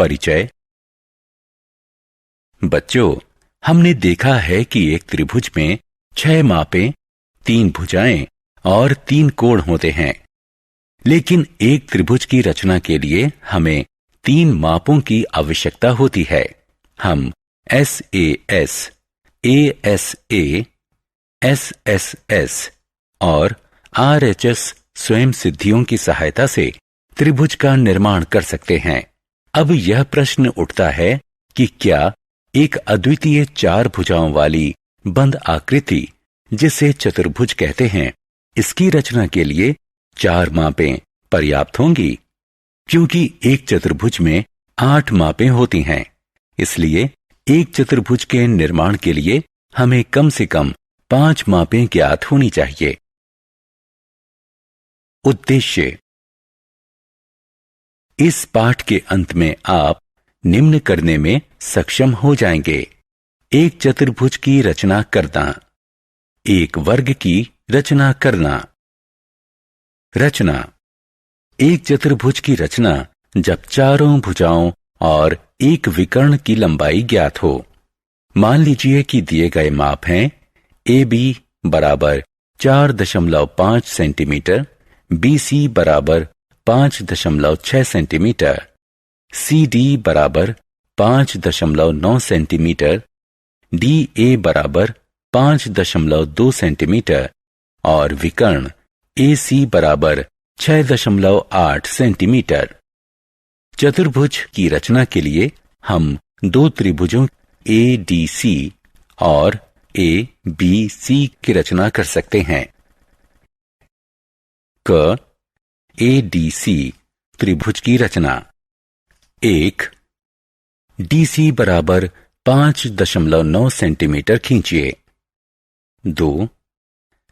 परिचय। बच्चों, हमने देखा है कि एक त्रिभुज में 6 मापें, 3 भुजाएं और 3 कोण होते हैं। लेकिन एक त्रिभुज की रचना के लिए हमें 3 मापों की आवश्यकता होती है। हम SAS, ASA, SSS और RHS स्वयं सिद्धियों की सहायता से त्रिभुज का निर्माण कर सकते हैं। अब यह प्रश्न उठता है कि क्या एक अद्वितीय 4 भुजाओं वाली बंद आकृति, जिसे चतुर्भुज कहते हैं, इसकी रचना के लिए 4 मापें पर्याप्त होंगी? क्योंकि एक चतुर्भुज में 8 मापें होती हैं, इसलिए एक चतुर्भुज के निर्माण के लिए हमें कम से कम 5 मापें ज्ञात होनी चाहिए। उद्देश्य। इस पाठ के अंत में आप निम्न करने में सक्षम हो जाएंगे। एक चतुर्भुज की रचना करना, एक वर्ग की रचना करना। रचना। एक चतुर्भुज की रचना जब चारों भुजाओं और एक विकर्ण की लंबाई ज्ञात हो। मान लीजिए कि दिए गए माप हैं AB बराबर 4.5 सेंटीमीटर, BC बराबर 5.6 सेंटीमीटर, CD बराबर 5.9 सेंटीमीटर, DA बराबर 5.2 सेंटीमीटर और विकर्ण AC बराबर 6.8 सेंटीमीटर। चतुर्भुज की रचना के लिए हम 2 त्रिभुजों ADC और ABC की रचना कर सकते हैं। क ADC त्रिभुज की रचना। 1. DC बराबर 5.9 सेंटीमीटर खींचिए। 2.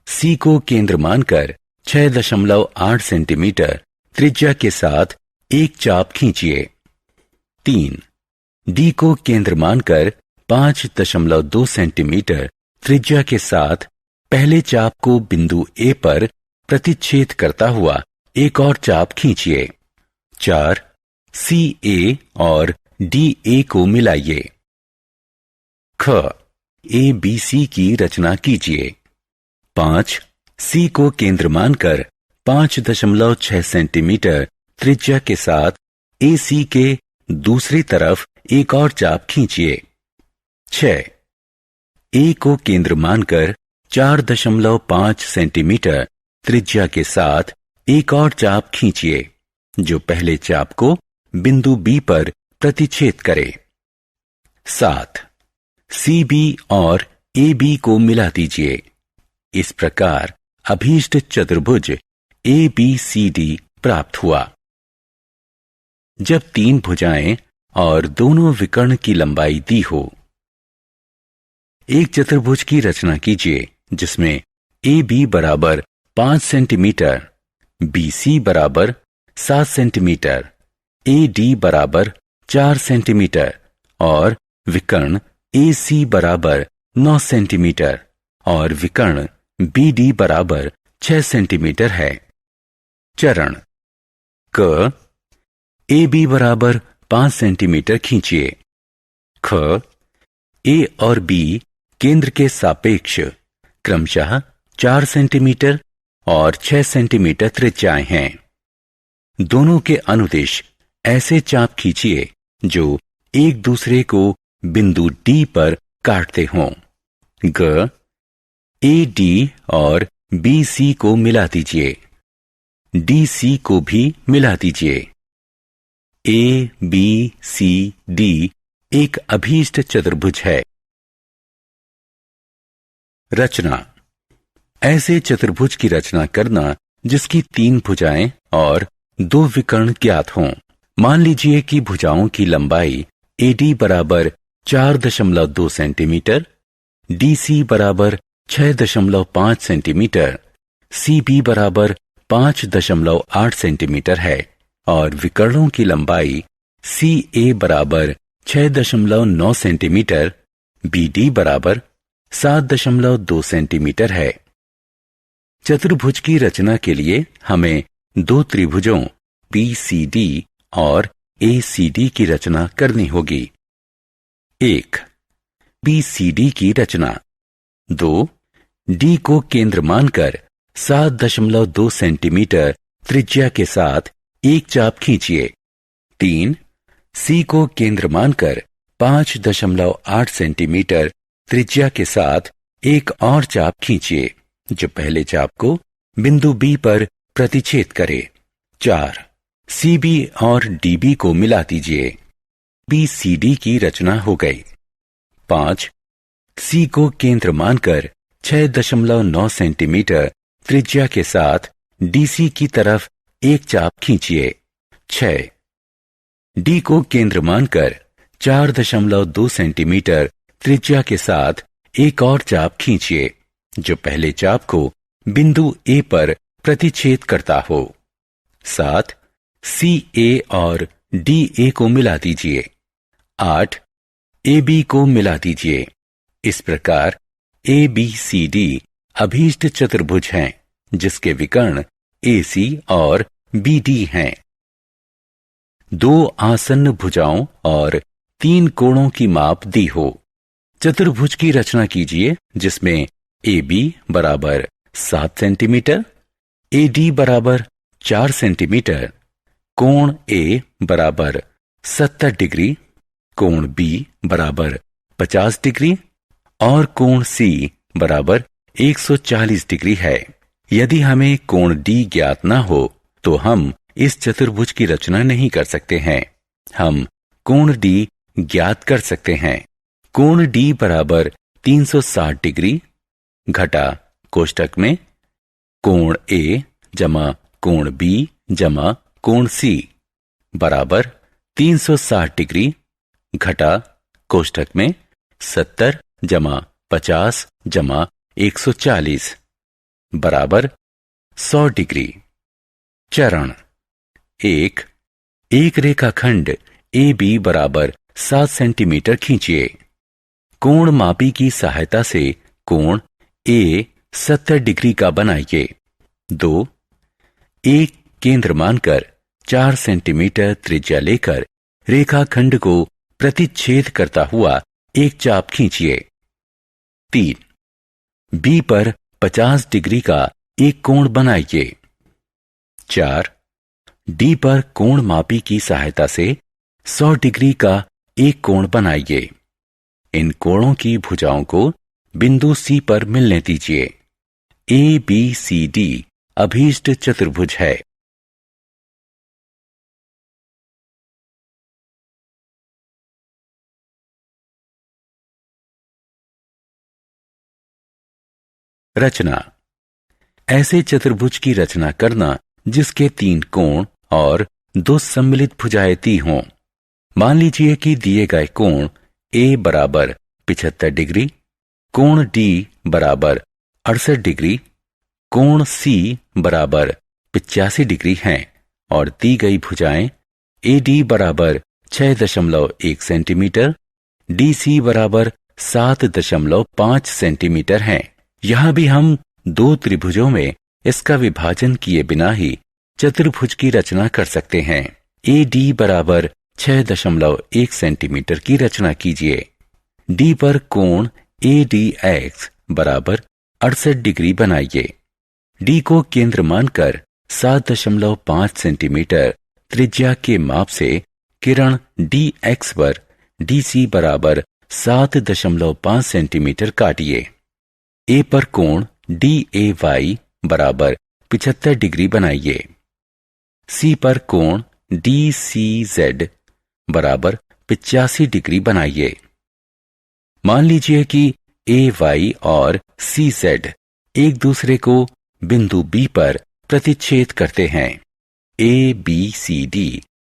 C को केंद्र मानकर 6.8 सेंटीमीटर त्रिज्या के साथ एक चाप खींचिए। 3. D को केंद्र मानकर 5.2 सेंटीमीटर त्रिज्या के साथ पहले चाप को बिंदु A पर प्रतिच्छेद करता हुआ एक और चाप खींचिए। 4. CA और DA को मिलाइए। ख ABC की रचना कीजिए। 5. C को केंद्र मानकर 5.6 सेंटीमीटर त्रिज्या के साथ AC के दूसरी तरफ एक और चाप खींचिए। 6. A को केंद्र मानकर 4.5 सेंटीमीटर त्रिज्या के साथ एक और चाप खींचिए, जो पहले चाप को बिंदु B पर प्रतिच्छेद करे। 7. CB और AB को मिला दीजिए। इस प्रकार अभीष्ट चतुर्भुज ABCD प्राप्त हुआ। जब 3 भुजाएं और दोनों विकर्ण की लंबाई दी हो। एक चतुर्भुज की रचना कीजिए जिसमें AB बराबर 5 सेंटीमीटर, BC बराबर 7 सेंटीमीटर, AD बराबर 4 सेंटीमीटर और विकर्ण AC बराबर 9 सेंटीमीटर और विकर्ण BD बराबर 6 सेंटीमीटर है। चरण। क AB बराबर 5 सेंटीमीटर खींचिए। ख A और B केंद्र के सापेक्ष क्रमशः 4 सेंटीमीटर और 6 सेंटीमीटर त्रिज्याएं हैं। दोनों के अनुदिश ऐसे चाप खींचिए जो एक दूसरे को बिंदु D पर काटते हों। ग AD और BC को मिला दीजिए। DC को भी मिला दीजिए। ABCD एक अभीष्ट चतुर्भुज है। रचना। ऐसे चतुर्भुज की रचना करना जिसकी 3 भुजाएं और 2 विकर्ण ज्ञात हों। मान लीजिए कि भुजाओं की लंबाई AD बराबर 4.2 सेंटीमीटर, DC बराबर 6.5 सेंटीमीटर, CB बराबर 5.8 सेंटीमीटर है और विकर्णों की लंबाई CA बराबर 6.9 सेंटीमीटर, BD बराबर 7.2 सेंटीमीटर है। चतुर्भुज की रचना के लिए हमें 2 त्रिभुजों BCD और ACD की रचना करनी होगी। 1. BCD की रचना। 2. D को केंद्र मानकर 7.2 सेंटीमीटर त्रिज्या के साथ एक चाप खींचिए। 3. C को केंद्र मानकर 5.8 सेंटीमीटर त्रिज्या के साथ एक और चाप खींचिए जो पहले चाप को बिंदु B पर प्रतिच्छेद करे। 4. CB और DB को मिला दीजिए। BCD की रचना हो गई। 5. C को केंद्र मानकर 6.9 सेंटीमीटर त्रिज्या के साथ DC की तरफ एक चाप खींचिए। 6. D को केंद्र मानकर 4.2 सेंटीमीटर त्रिज्या के साथ एक और चाप खींचिए जो पहले चाप को बिंदु A पर प्रतिच्छेद करता हो। 7. CA और DA को मिला दीजिए। 8. AB को मिला दीजिए। इस प्रकार ABCD अभीष्ट चतुर्भुज हैं जिसके विकर्ण AC और BD हैं। 2 आसन्न भुजाओं और 3 कोणों की माप दी हो। चतुर्भुज की रचना कीजिए जिसमें AB बराबर 7 सेंटीमीटर, AD बराबर 4 सेंटीमीटर, कोण A बराबर 70 डिग्री, कोण B बराबर 50 डिग्री और कोण C बराबर 140 डिग्री है। यदि हमें कोण D ज्ञात न हो तो हम इस चतुर्भुज की रचना नहीं कर सकते हैं। हम कोण D ज्ञात कर सकते हैं। कोण D बराबर 360 डिग्री घटा कोष्ठक में कोण A जमा कोण B जमा कोण C बराबर 360 डिग्री घटा कोष्ठक में 70 जमा 50 जमा 140 बराबर 100 डिग्री। चरण 1. एक रेखाखंड AB बराबर 7 सेंटीमीटर खींचिए। कोण मापी की सहायता से कोण A 70 डिग्री का बनाइए। 2. एक केंद्र मानकर 4 सेंटीमीटर त्रिज्या लेकर रेखाखंड को प्रतिच्छेद करता हुआ एक चाप खींचिए। 3. B पर 50 डिग्री का एक कोण बनाइए। 4. D पर कोण मापी की सहायता से 100 डिग्री का एक कोण बनाइए। इन कोणों की भुजाओं को बिंदु C पर मिलने दीजिए। ABCD अभीष्ट चतुर्भुज है। रचना। ऐसे चतुर्भुज की रचना करना जिसके 3 कोण और 2 सम्मिलित भुजाएं दी हों। मान लीजिए कि दिए गए कोण A बराबर 75 डिग्री, कोण D बराबर 68 डिग्री, कोण C बराबर 85 डिग्री हैं और दी गई भुजाएं AD बराबर 6.1 सेंटीमीटर, DC बराबर 7.5 सेंटीमीटर हैं। यहां भी हम 2 त्रिभुजों में इसका विभाजन किए बिना ही चतुर्भुज की रचना कर सकते हैं। AD बराबर 6.1 सेंटीमीटर की रचना कीजिए। D पर कोण ADX बराबर 68 डिग्री बनाइए। D को केंद्र मानकर 7.5 सेंटीमीटर त्रिज्या के माप से किरण DX पर DC बराबर 7.5 सेंटीमीटर काटिए। A पर कोण DAY बराबर 75 डिग्री बनाइए। C पर कोण DCZ बराबर 85 डिग्री बनाइए। मान लीजिए कि AY और CZ एक दूसरे को बिंदु B पर प्रतिच्छेद करते हैं। ABCD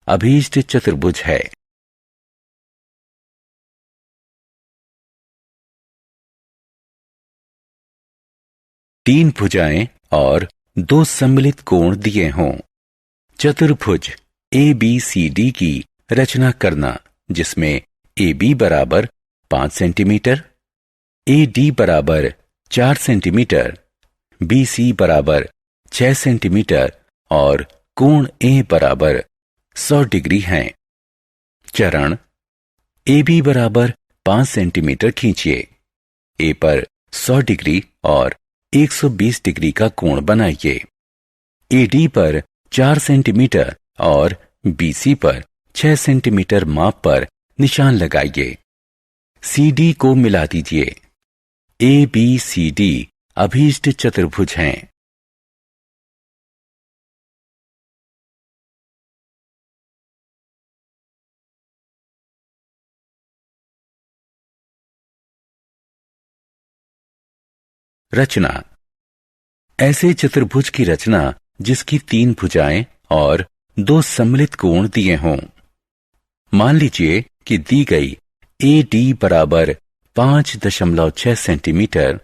अभीष्ट चतुर्भुज है। तीन भुजाएं और 2 सम्मिलित कोण दिए हों। चतुर्भुज ABCD की रचना करना जिसमें AB बराबर 5 सेंटीमीटर, AD बराबर 4 सेंटीमीटर, BC बराबर 6 सेंटीमीटर और कोण A बराबर 100 डिग्री हैं। चरण ए बी बराबर 5 सेंटीमीटर खींचिए। ए पर 100 डिग्री और 120 डिग्री का कोण बनाइए। ए डी पर 4 सेंटीमीटर और बीसी पर 6 सेंटीमीटर माप पर निशान लगाइए। सी डी को मिला दीजिए। ए बी सी डी अभीष्ट चतुर्भुज हैं। रचना। ऐसे चतुर्भुज की रचना जिसकी 3 भुजाएं और 2 सम्मिलित कोण दिए हों। मान लीजिए कि दी गई ए डी बराबर 5.6 सेंटीमीटर,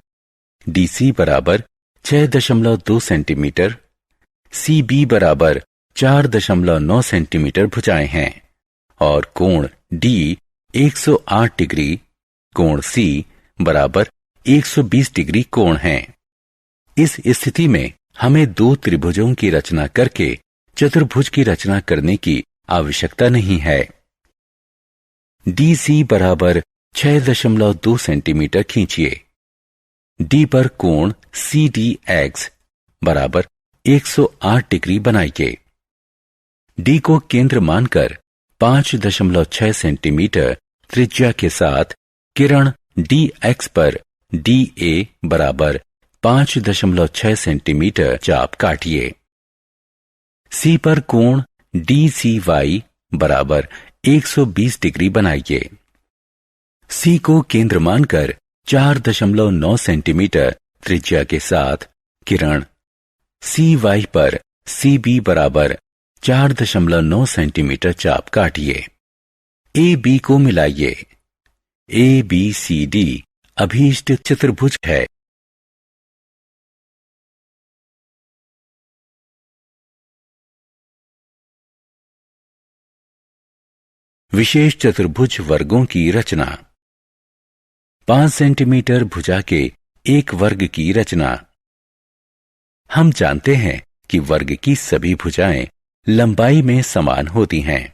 डी सी बराबर 6.2 सेंटीमीटर, सी बी बराबर 4.9 सेंटीमीटर भुजाएं हैं और कोण डी 108 डिग्री, कोण सी बराबर 120 डिग्री कोण है। इस स्थिति में हमें 2 त्रिभुजों की रचना करके चतुर्भुज की रचना करने की आवश्यकता नहीं है। डी सी बराबर 6.2 सेंटीमीटर खींचिए। डी पर कोण सी डी एक्स बराबर 108 डिग्री बनाइए। डी को केंद्र मानकर 5.6 सेंटीमीटर त्रिज्या के साथ किरण डी एक्स पर डी ए बराबर 5.6 सेंटीमीटर चाप काटिए। सी पर कोण डी सी वाई बराबर 120 डिग्री बनाइए। सी को केंद्र मानकर 4.9 सेंटीमीटर त्रिज्या के साथ किरण सी वाई पर सी बी बराबर 4.9 सेंटीमीटर चाप काटिए। ए बी को मिलाइए। ए बी सी डी अभीष्ट चतुर्भुज है। विशेष चतुर्भुज वर्गों की रचना। 5 सेंटीमीटर भुजा के एक वर्ग की रचना। हम जानते हैं कि वर्ग की सभी भुजाएं लंबाई में समान होती हैं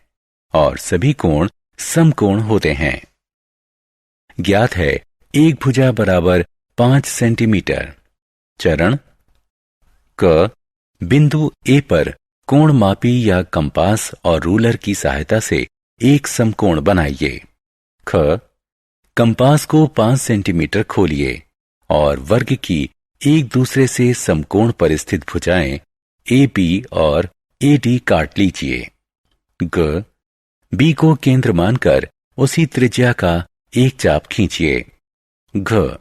और सभी कोण समकोण होते हैं। ज्ञात है एक भुजा बराबर 5 सेंटीमीटर। चरण क बिंदु ए पर कोण मापी या कंपास और रूलर की सहायता से एक समकोण बनाइए। ख कंपास को 5 सेंटीमीटर खोलिए और वर्ग की एक दूसरे से समकोण पर स्थित भुजाएं ए बी और ए डी काट लीजिए। ग बी को केंद्र मानकर उसी त्रिज्या का एक चाप खींचिए। घ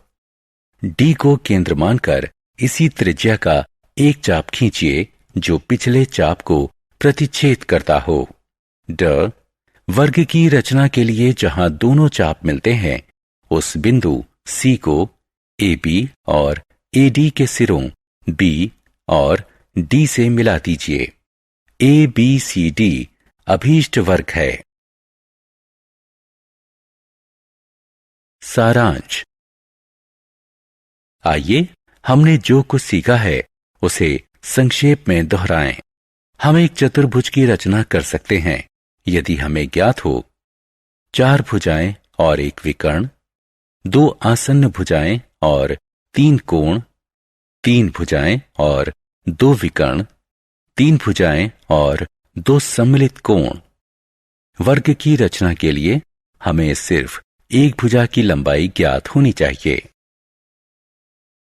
डी को केंद्र मानकर इसी त्रिज्या का एक चाप खींचिए जो पिछले चाप को प्रतिच्छेद करता हो। ड वर्ग की रचना के लिए जहां दोनों चाप मिलते हैं उस बिंदु सी को ए बी और ए डी के सिरों बी और डी से मिला दीजिए। ए बी सी डी अभीष्ट वर्ग है। सारांश। आइए हमने जो कुछ सीखा है उसे संक्षेप में दोहराएं। हम एक चतुर्भुज की रचना कर सकते हैं यदि हमें ज्ञात हो 4 भुजाएं और एक विकर्ण, 2 आसन्न भुजाएं और 3 कोण, 3 भुजाएं और 2 विकर्ण, 3 भुजाएं और 2 सम्मिलित कोण। वर्ग की रचना के लिए हमें सिर्फ एक भुजा की लंबाई ज्ञात होनी चाहिए।